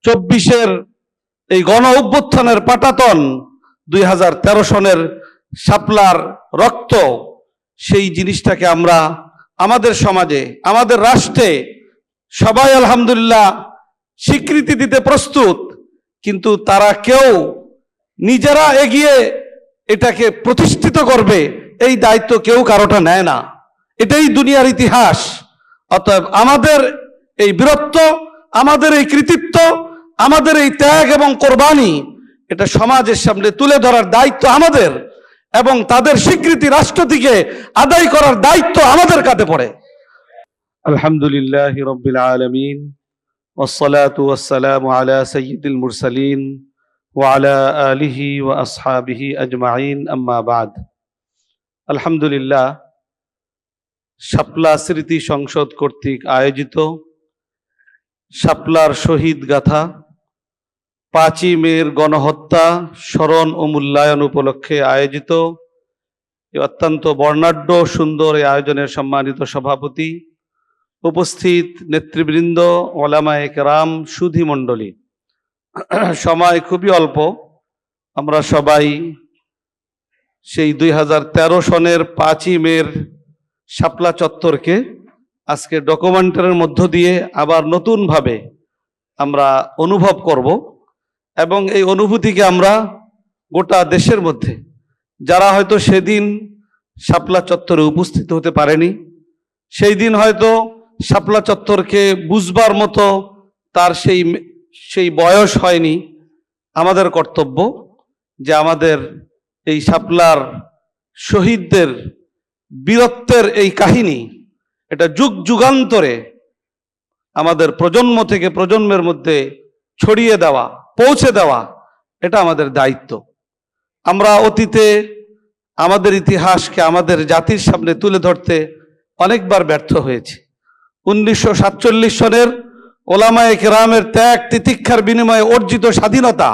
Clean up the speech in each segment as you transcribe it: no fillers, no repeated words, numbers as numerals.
24-এর এই গণ অভ্যুত্থানের পাটাতন, 2013 সনের শাপলার রক্ত, সেই জিনিসটাকে আমরা আমাদের সমাজে, আমাদের রাষ্ট্রে সবাই আলহামদুলিল্লাহ স্বীকৃতি দিতে প্রস্তুত, কিন্তু তারা কেউ নিজেরা এগিয়ে এটাকে প্রতিষ্ঠিত করবে এই দায়িত্ব কেউ কারোটা নেয় না। এটাই দুনিয়ার ইতিহাস। অতএব আমাদের এই বীরত্ব, আমাদের এই কৃতিত্ব, আমাদের এই ত্যাগ এবং কোরবানি, এটা সমাজের সামনে তুলে ধরার দায়িত্ব আমাদের, এবং তাদের স্বীকৃতি রাষ্ট্র থেকে আদায় করার দায়িত্ব আমাদের কাঁধে পড়ে। আলহামদুলিল্লাহি রাব্বিল আলামিন, ওয়াসসালাতু ওয়াসসালামু আলা সাইয়্যিদিল মুরসালিন ওয়া আলা আলিহি ওয়া আসহাবিহি আজমাইন, আম্মা বাদ। আলহামদুলিল্লাহ, শাপলা স্মৃতি সংসদ কর্তৃক আয়োজিত শাপলার শহীদ গাথা 5ই মের গণহত্যা স্মরণ ও মূল্যায়ন উপলক্ষে আয়োজিত অত্যন্ত বর্ণাঢ্য সুন্দর এই আয়োজনের সম্মানিত সভাপতি, উপস্থিত নেতৃবৃন্দ, ওলামায়ে কেরাম, সুধী মণ্ডলী, সময় খুবই অল্প। আমরা সবাই সেই 2013 সনের 5ই মের শাপলা চত্বরকে আজকে ডকুমেন্টারির মধ্য দিয়ে আবার নতুনভাবে আমরা অনুভব করব, এবং এই অনুভূতিকে আমরা গোটা দেশের মধ্যে যারা হয়তো সেদিন শাপলা চত্বরে উপস্থিত হতে পারেনি, সেই দিন হয়তো শাপলা চত্বরকে বুঝবার মতো তার সেই বয়স হয়নি, আমাদের কর্তব্য যে আমাদের এই শাপলার শহীদদের বীরত্বের এই কাহিনী, এটা যুগ যুগান্তরে আমাদের প্রজন্ম থেকে প্রজন্মের মধ্যে ছড়িয়ে দেওয়া, পৌঁছে দেওয়া, এটা আমাদের দায়িত্ব। আমরা অতীতে আমাদের ইতিহাসকে আমাদের জাতির সামনে তুলে ধরতে অনেকবার ব্যর্থ হয়েছি। 1947 সনের ওলামায়ে কেরামের ত্যাগ তিতিক্ষার বিনিময়ে অর্জিত স্বাধীনতা,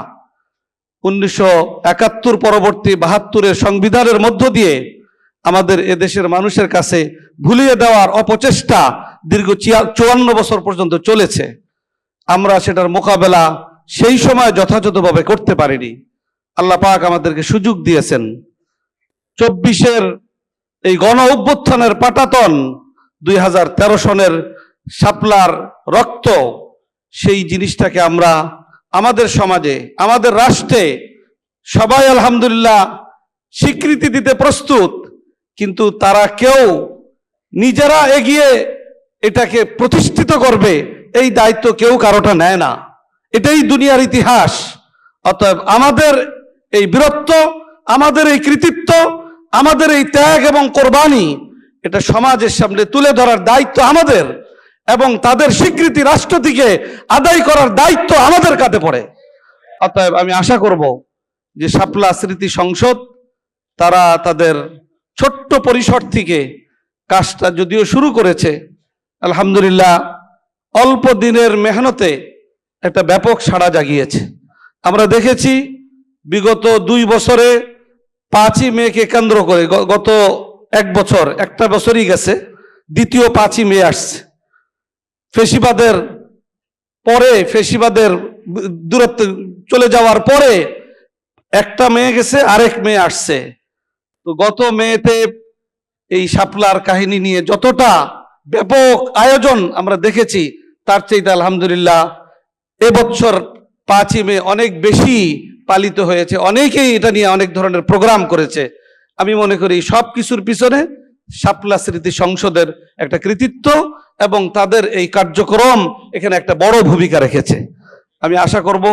1971 পরবর্তী 72-এর সংবিধানের মধ্য দিয়ে আমাদের এদেশের মানুষের কাছে ভুলিয়ে দেওয়ার অপচেষ্টা দীর্ঘ 54 বছর পর্যন্ত চলেছে। আমরা সেটার মোকাবেলা সেই সময় যথাযথভাবে করতে পারিনি। আল্লাহ পাক আমাদেরকে সুযোগ দিয়েছেন। 24-এর এই গণ অভ্যুত্থানের পাটাতন, 2013 সনের শাপলার রক্ত, সেই জিনিসটাকে আমরা আমাদের সমাজে, আমাদের রাষ্ট্রে সবাই আলহামদুলিল্লাহ স্বীকৃতি দিতে প্রস্তুত, কিন্তু তারা কেউ নিজেরা এগিয়ে এটাকে প্রতিষ্ঠিত করবে এই দায়িত্ব কেউ কারোটা নেয় না। এটাই দুনিয়ার ইতিহাস। অতএব আমাদের এই বীরত্ব, আমাদের এই কৃতিত্ব, আমাদের এই ত্যাগ এবং কোরবানি, এটা সমাজের সামনে তুলে ধরার দায়িত্ব আমাদের, এবং তাদের স্বীকৃতি রাষ্ট্র থেকে আদায় করার দায়িত্ব আমাদের কাঁধে পড়ে। অতএব আমি আশা করব যে শাপলা স্মৃতি সংসদ তারা তাদের ছোট্ট পরিসর থেকে কাজটা যদিও শুরু করেছে, আলহামদুলিল্লাহ অল্প দিনের মেহনতে একটা ব্যাপক সাড়া জাগিয়েছে। আমরা দেখেছি বিগত 2 বছরে 5ই মেকে কেন্দ্র করে, গত 1 বছর, একটা বছরই গেছে, দ্বিতীয় 5ই মে আসছে। ফেসিবাদের পরে, ফেসিবাদের দূরত্ব চলে যাওয়ার পরে একটা মেয়ে গেছে, আরেক মেয়ে আসছে। তো গত মেতে এই শাপলার কাহিনী নিয়ে যতটা ব্যাপক আয়োজন আমরা দেখেছি, তার চাইতে আলহামদুলিল্লাহ এবছর 5ই মে অনেক বেশি পালিত হয়েছে। অনেকেই এটা নিয়ে অনেক ধরনের প্রোগ্রাম করেছে। আমি মনে করি সব কিছুর পিছনে শাপলা স্মৃতি সংসদের একটা কৃতিত্ব এবং তাদের এই কার্যক্রম এখানে একটা বড় ভূমিকা রেখেছে। আমি আশা করব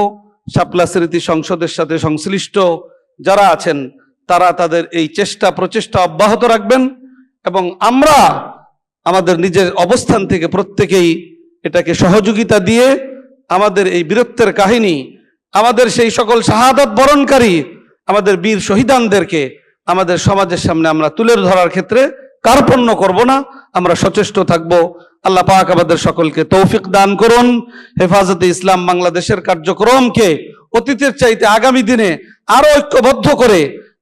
শাপলা স্মৃতি সংসদের সাথে সংশ্লিষ্ট যারা আছেন তারা তাদের এই চেষ্টা প্রচেষ্টা অব্যাহত রাখবেন, এবং আমরা আমাদের নিজের অবস্থান থেকে প্রত্যেকেই এটাকে সহযোগিতা দিয়ে আমাদের এই বীরত্বের কাহিনী, আমাদের সেই সকল শাহাদাত বরণকারী আমাদের বীর শহীদানদেরকে আমাদের সমাজের সামনে আমরা তুলে ধরার ক্ষেত্রে কার্পণ্য করব না, আমরা সচেষ্ট থাকব। আল্লাহ পাক আমাদের সকলকে তৌফিক দান করুন। হেফাজতে ইসলাম বাংলাদেশের কার্যক্রমকে অতীতের চাইতে আগামী দিনে আরো ঐক্যবদ্ধ করে,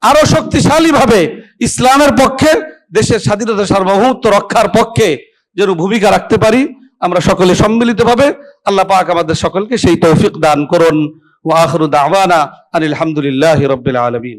আরো শক্তিশালীভাবে ইসলামের পক্ষে, দেশের স্বাধীনতা সার্বভৌমত্ব রক্ষার পক্ষে যেন ভূমিকা রাখতে পারি, আমরা সকলে সম্মিলিতভাবে আল্লাহ পাক আমাদের সকলকে সেই তৌফিক দান করুন। ওয়া আখিরু দাওয়ানা আনিল হামদুলিল্লাহি রাব্বিল আলামিন।